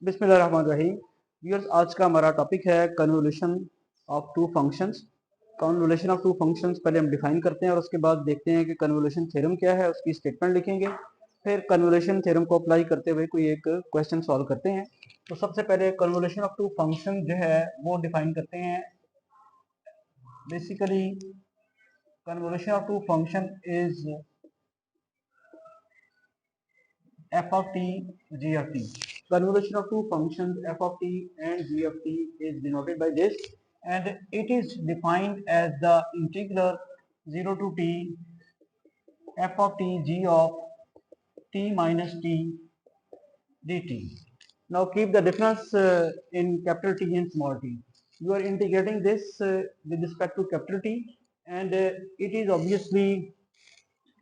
बिस्मिल्लाहिर्रहमानिर्रहीम। व्यूअर्स, आज का हमारा टॉपिक है convolution of two functions. Convolution of two functions पहले हम डिफाइन करते हैं और उसके बाद देखते हैं कि कन्वोल्यूशन थ्योरम क्या है, उसकी स्टेटमेंट लिखेंगे। फिर कन्वोल्यूशन थ्योरम को अप्लाई करते हुए कोई एक क्वेश्चन सॉल्व करते हैं। तो सबसे पहले कन्वोल्यूशन ऑफ टू फंक्शन जो है वो डिफाइन करते हैं। Basically convolution of two function is f of t, g of t. Convolution of two functions f of t and g of t is denoted by this, and it is defined as the integral 0 to t f of t g of t minus t dt. Now keep the difference in capital T and small t. You are integrating this with respect to capital T, and it is obviously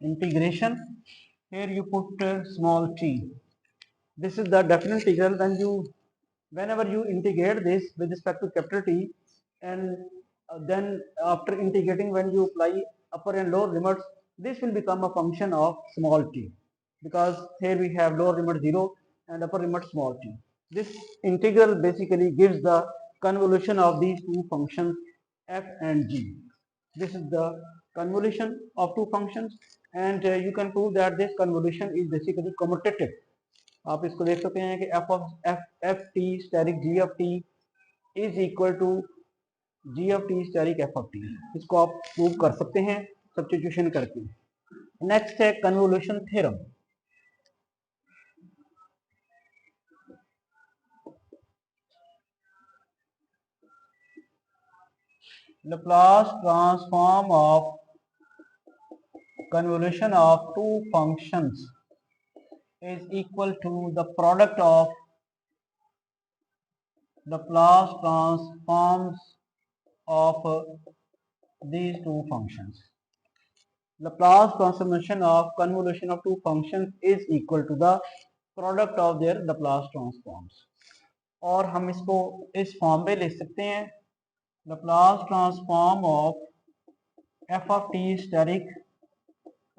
integration. Here you put small t. This is the definite integral. Whenever you integrate this with respect to capital T, and then after integrating, when you apply upper and lower limits, this will become a function of small t, because here we have lower limit 0 and upper limit small t. This integral basically gives the convolution of these two functions f and g. This is the convolution of two functions, and you can prove that this convolution is basically commutative. आप इसको देख सकते हैं कि F T asterisk ji of T is equal to G of T asterisk F of T. इसको आप prove कर सकते हैं सब्स्टिट्यूशन करके। नेक्स्ट है convolution theorem. Laplace transform of convolution of two functions is equal to the product of Laplace transforms of these two functions. Laplace transformation of convolution of two functions is equal to the product of their Laplace transforms. और हम इसको इस form में लिख सकते हैं, Laplace transform of f of t steric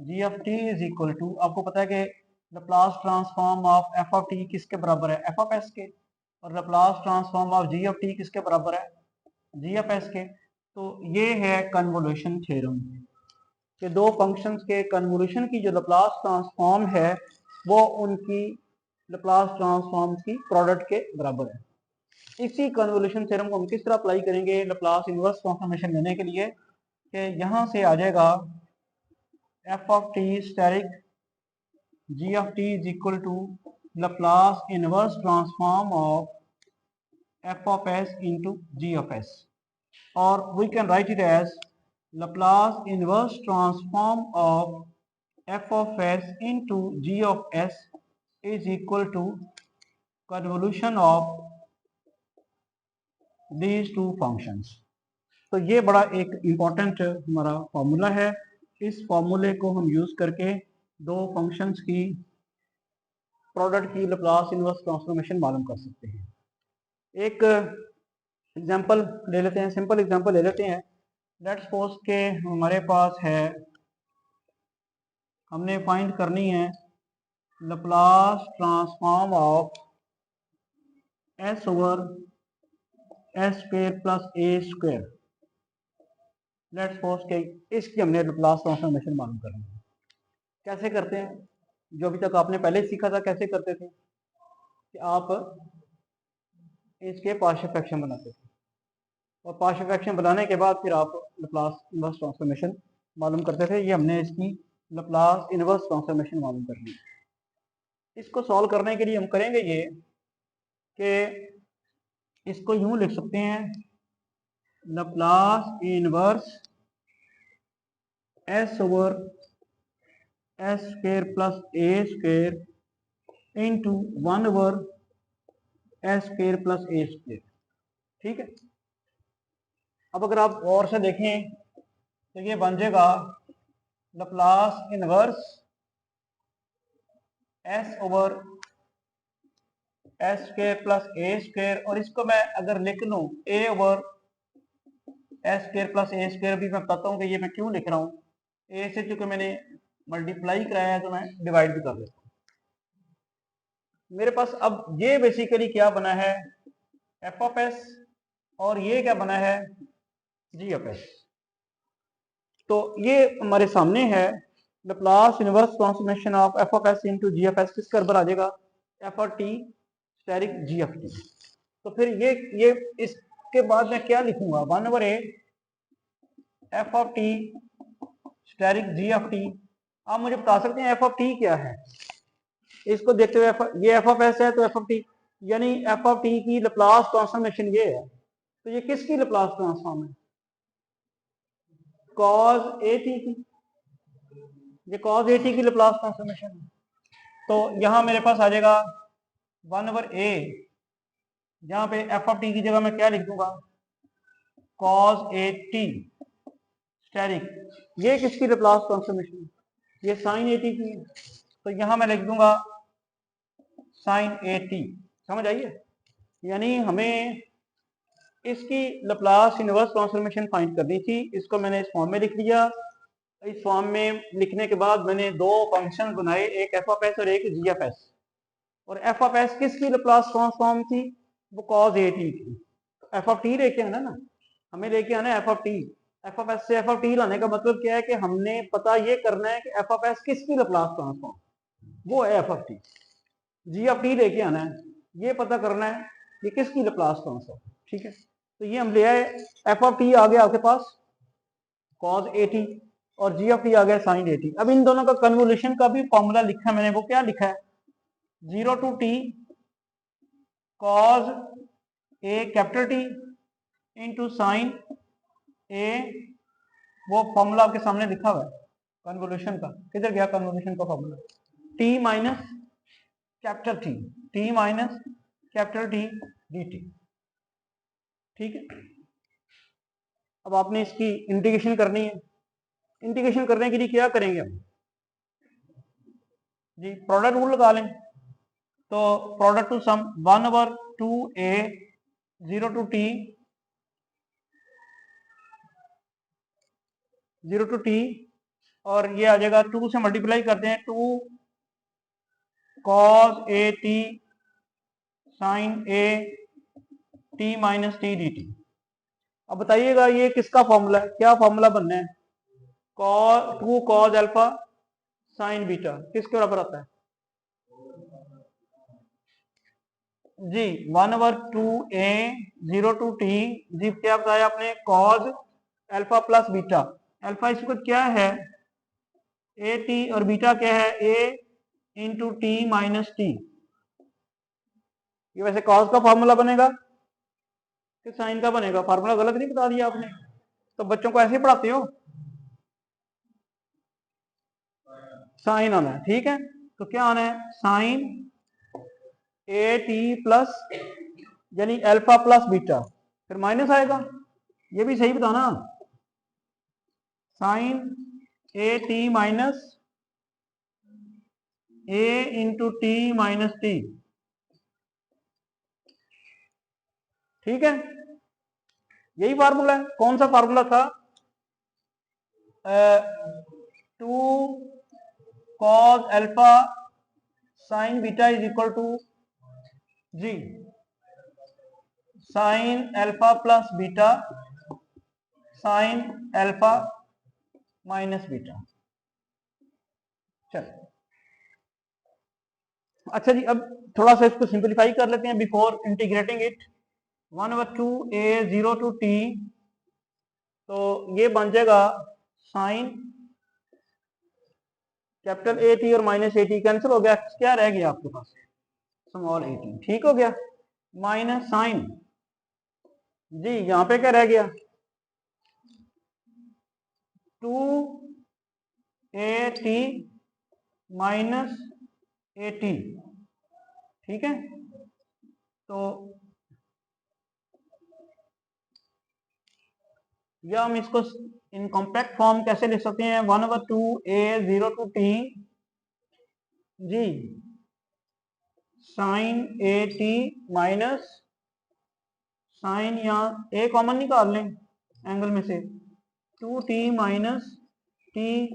g of t is equal to, आपको पता है कि Laplace transform of f of t किसके बराबर है, f of s के, और Laplace transform of g of t किसके बराबर है, g of s के। तो ये है कन्वोल्यूशन थ्योरम कि दो फंक्शंस के कन्वोल्यूशन की जो लप्लास ट्रांसफॉर्म है वो उनकी लप्लास ट्रांसफॉर्म की प्रोडक्ट के बराबर है। इसी कन्वोल्यूशन थ्योरम को हम किस तरह अप्लाई करेंगे लप्लास इनवर्स ट्रांसफॉर्मेशन लेने के लिए, कि यहाँ से आ जाएगा f of T asterisk ji of T is equal to Laplace inverse transform of F of S into ji of s, और we can write it as Laplace inverse transform of f of s into g of s is equal to convolution of these two functions. तो ये बड़ा एक important हमारा formula है। इस फॉर्मूले को हम यूज करके दो फंक्शंस की प्रोडक्ट की लप्लास इनवर्स ट्रांसफॉर्मेशन मालूम कर सकते हैं। एक एग्जांपल ले लेते हैं, सिंपल एग्जांपल ले लेते हैं। लेट्स सपोज के हमारे पास है, हमने फाइंड करनी है Laplace transform of S over S square plus A square. Let's suppose के इसकी हमने लप्लास ट्रांसफॉर्मेशन मालूम करनी है। कैसे करते हैं, जो अभी तक आपने पहले सीखा था कैसे करते थे कि आप इसके पार्शियल फ्रैक्शन बनाते थे, और पार्शियल फ्रैक्शन बनाने के बाद फिर आप लप्लास इनवर्स ट्रांसफॉर्मेशन मालूम करते थे। ये हमने इसकी लप्लास इनवर्स ट्रांसफॉर्मेशन मालूम कर ली। इसको सॉल्व करने के लिए हम करेंगे ये कि इसको यूं लिख सकते हैं, Laplace inverse s over S square plus ए square into 1 over S square plus ए स्क्वायर। ठीक है, अब अगर आप और से देखें तो ये बन जाएगा Laplace inverse s over S square plus ए स्क्वायर, और इसको मैं अगर लिख लूं a over S square plus A square, भी मैं बताता हूं कि ये मैं क्यों लिख रहा हूं। ए से चूंकि मैंने मल्टीप्लाई कराया है तो मैं डिवाइड भी कर देता हूं। मेरे पास अब ये बेसिकली क्या बना है, एफ ऑफ एस, और ये क्या बना है, जी ऑफ एस। तो ये हमारे सामने है Laplace inverse transformation of F of S into ji of S, किसके बराबर आ जाएगा, एफ और T asterisk ji of T. तो फिर ये इसके बाद मैं क्या लिखूंगा, 1/a F of T asterisk ji of T. आप मुझे बता सकते हैं एफ ऑफ टी क्या है, इसको देखते हुए ये एफ ऑफ एस है तो एफ ऑफ टी, यानी एफ ऑफ टी की लैप्लास ट्रांसफॉर्मेशन ये है। तो ये किसकी लैप्लास ट्रांसफॉर्म है, कॉज ए टी की, ये कॉज ए टी की लैप्लास ट्रांसफॉर्मेशन है। तो यहां मेरे पास आ जाएगा 1/a, जहां पे एफ ऑफ टी की जगह मैं क्या लिख दूंगा, कॉज ए टी स्टेरिक। ये किसकी लैप्लास ट्रांसफॉर्मेशन है, ये साइन ए टी की है, तो यहां मैं लिख दूंगा साइन ए टी। समझ आइए, यानी हमें इसकी लैप्लास इनवर्स ट्रांसफॉर्मेशन फाइंड करनी थी। इसको मैंने इस फॉर्म में लिख लिया। इस फॉर्म में लिखने के बाद मैंने दो फंक्शन बनाए, एक एफ ऑफ एस और एक जी एफ एस। और एफ ऑफ एस किसकी लैप्लास ट्रांसफॉर्म थी, वो कॉज ए टी थी। एफ ऑफ टी लेके आना ना, हमें लेके आना F of T. F of S से एफ ऑफ टी लाने का मतलब क्या है कि हमने पता ये करना है कि एफ ऑफ एस किसकी लैप्लास ट्रांसफॉर्म, वो है F of T. G of T लेके आना है, ये पता करना है ये किसकी लैप्लास ट्रांसफॉर्म। ठीक है, तो ये हम ले आए, एफ ऑफ टी आ गया आपके पास कॉज ए टी, और जी ऑफ टी आ गया साइन ए टी। अब इन दोनों का कन्वोल्यूशन का भी फॉर्मूला लिखा मैंने, वो क्या लिखा है, 0 to t cos a capital t into sine a, वो फॉर्मूला आपके सामने लिखा हुआ है कन्वोल्यूशन का। किधर गया कन्वोल्यूशन का formula, T minus capital T, T minus capital T D T. ठीक है, अब आपने इसकी इंटीग्रेशन करनी है। इंटीग्रेशन करने के लिए क्या करेंगे हम जी, प्रोडक्ट रूल लगा लें। तो product to sum 1/2a 0 to t 0 to t, और ये आ जाएगा 2 से मल्टीप्लाई करते हैं, 2 cos a t sin a t minus T D T. अब बताइएगा ये किसका फॉर्मूला है, क्या फॉर्मूला बनना है, two cos alpha sine beta, किसके बराबर आता है जी, 1/2a 0 to t जी, क्या बताया आपने, cause alpha plus beta. Alpha इसको क्या है ए टी, और बीटा क्या है ए इंटू टी माइनस टी। ये वैसे कॉज का फॉर्मूला बनेगा कि साइन का बनेगा, फॉर्मूला गलत नहीं बता दिया आपने, तो बच्चों को ऐसे ही पढ़ाते हो, साइन आना है। ठीक है, तो क्या आना है, साइन ए टी प्लस, यानी अल्फा प्लस बीटा, फिर माइनस आएगा, ये भी सही बताना, sine A T minus A into T minus T. ठीक है, यही फार्मूला है। कौन सा फार्मूला था, 2 cos alpha sine beta is equal to G sine alpha plus beta sine alpha minus beta. चलो अच्छा जी, अब थोड़ा सा इसको सिंपलीफाई कर लेते हैं before integrating it. 1/2a 0 to t, तो ये बन जाएगा साइन कैपिटल ए टी और माइनस ए टी कैंसिल हो गया, क्या रह गया आपके पास, स्मॉल ए टी। ठीक हो गया, माइनस साइन जी, यहां पे क्या रह गया, 2a t minus A T. ठीक है, तो या हम इसको इन कॉम्पैक्ट फॉर्म कैसे लिख सकते हैं, 1/2a 0 to t G sine A T minus sine, यहाँ ए कॉमन निकाल लें एंगल में से, 2t minus T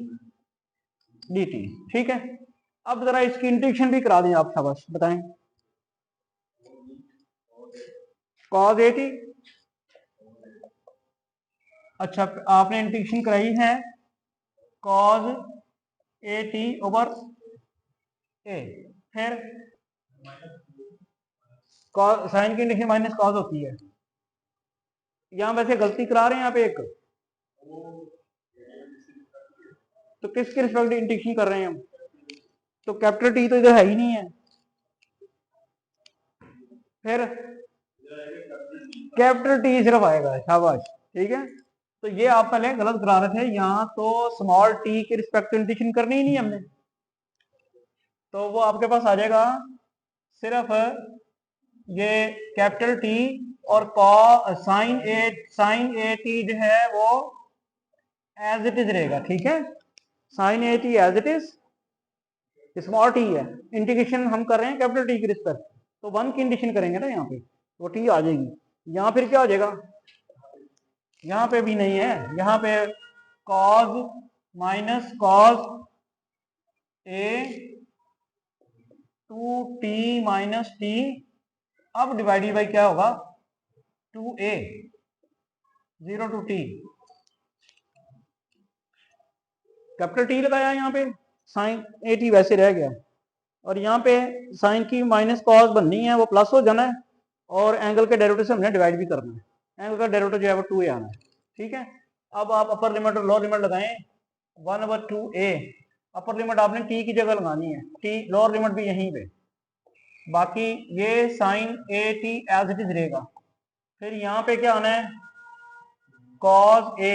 D T. ठीक है, अब जरा इसकी इंटीग्रेशन भी करा दें आप, शाबाश बताएं, cos AT। अच्छा, आपने इंटीग्रेशन कराई है cos AT ओवर A, फिर साइन की इंटीग्रेशन माइनस कॉस होती है। यहाँ वैसे गलती करा रहे हैं यहाँ पे एक, तो किसके रिस्पेक्ट इंटीग्रेशन कर रहे हैं हम? तो कैपिटल टी तो इधर है ही नहीं है, फिर कैपिटल टी सिर्फ आएगा। शाबाश, ठीक है। तो ये आप पहले गलत करा रहे थे, यहाँ तो स्मॉल टी के रिस्पेक्ट इंटीग्रेशन करनी ही नहीं हमने, तो वो आपके पास आ जाएगा सिर्फ ये कैपिटल टी और साइन ए टी जो है वो एज इट इज रहेगा, ठीक है। Sine A T as it is, small T है, इंटीग्रेशन हम कर रहे हैं कैपिटल टी के रिस्पेक्ट, तो वन की इंटीग्रेशन करेंगे ना यहाँ पे, वो टी आ जाएगी। यहाँ फिर क्या हो जाएगा, यहाँ पे भी नहीं है, यहाँ पे cos minus cos A two T minus T, अब डिवाइडेड बाई क्या होगा, 2a 0 to T, capital T लगाया यहाँ पे, साइन ए टी वैसे रह गया, और यहाँ पे साइन की माइनस कॉस बननी है, वो प्लस हो जाना है, और एंगल के डेरिवेटिव से हमने डिवाइड भी करना है, एंगल का डेरिवेटिव जो है वो 2a आना है, ठीक है। अब आप अपर लिमिट और लोअर लिमिट लगाएं, 1/2a, अपर लिमिट आपने टी की जगह लगानी है, टी लोअर लिमिट भी यहीं पे, बाकी ये sine A T as it is रहेगा। फिर यहाँ पे क्या आना है, कॉस ए,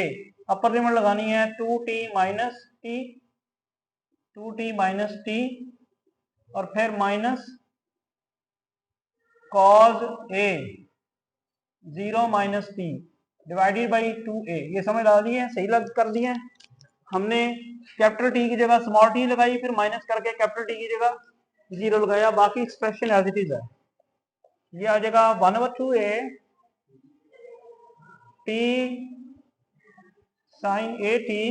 अपर लिमिट लगानी है 2t minus T, 2t minus T, और फिर minus cos A 0 minus T divided by 2a। ये समझ आ रही है, सही लग कर दिए हैं हमने, कैपिटल टी की जगह स्मॉल टी लगाई, फिर माइनस करके कैपिटल टी की जगह 0 लगाया, बाकी एक्सप्रेशन एज इट इज है। ये आ जाएगा 1/2a T sine A T,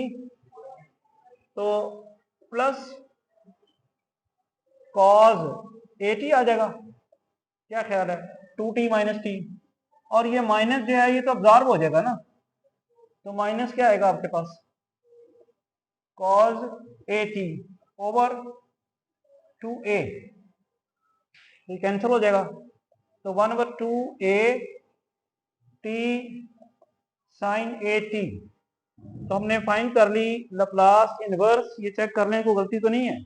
तो प्लस कॉज ए टी आ जाएगा, क्या ख्याल है, 2t माइनस टी, और ये माइनस जो है ये तो अब्जॉर्ब हो जाएगा ना, तो माइनस क्या आएगा आपके पास, कॉज ए टी ओवर 2a, ये कैंसिल हो जाएगा, तो 1/2a T sine A T. तो हमने फाइंड कर ली लैप्लास इनवर्स, ये चेक कर लें कोई गलती तो नहीं है,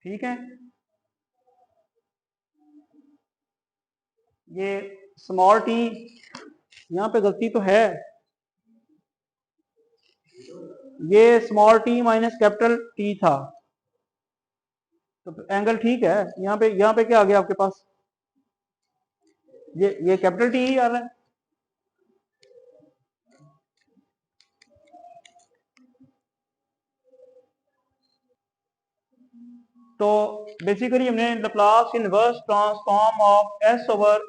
ठीक है। ये स्मॉल टी यहाँ पे गलती तो है, ये small T minus capital T था, तो एंगल ठीक है। यहाँ पे क्या आ गया आपके पास, ये कैपिटल टी ही आ रहा है, तो बेसिकली हमने Laplace inverse transform of S over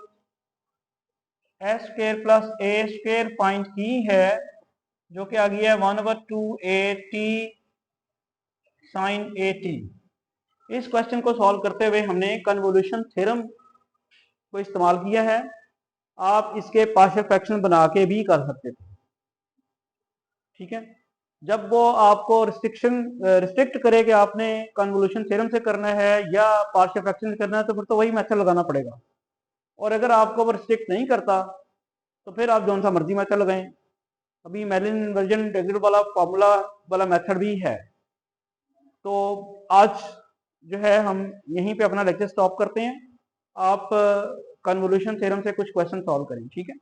S square plus A square find की है, जो कि आ गई है 1/2a T sine A T. इस क्वेश्चन को सॉल्व करते हुए हमने कन्वोल्यूशन थ्योरम को इस्तेमाल किया है, आप इसके पार्शियल फ्रैक्शन बना के भी कर सकते थे, ठीक है। जब वो आपको रिस्ट्रिक्ट करे कि आपने कन्वोल्यूशन थ्योरम से करना है या पार्शियल फ्रैक्शन से करना है, तो फिर तो वही मेथड लगाना पड़ेगा, और अगर आपको वो रिस्ट्रिक्ट नहीं करता तो फिर आप जौन सा मर्जी मेथड लगाएं। अभी मेलिन इन्वर्जन इंटीग्रल वाला फॉर्मूला वाला मेथड भी है। तो आज जो है हम यहीं पे अपना लेक्चर स्टॉप करते हैं, आप कन्वोल्यूशन थ्योरम से कुछ क्वेश्चन सॉल्व करें, ठीक है।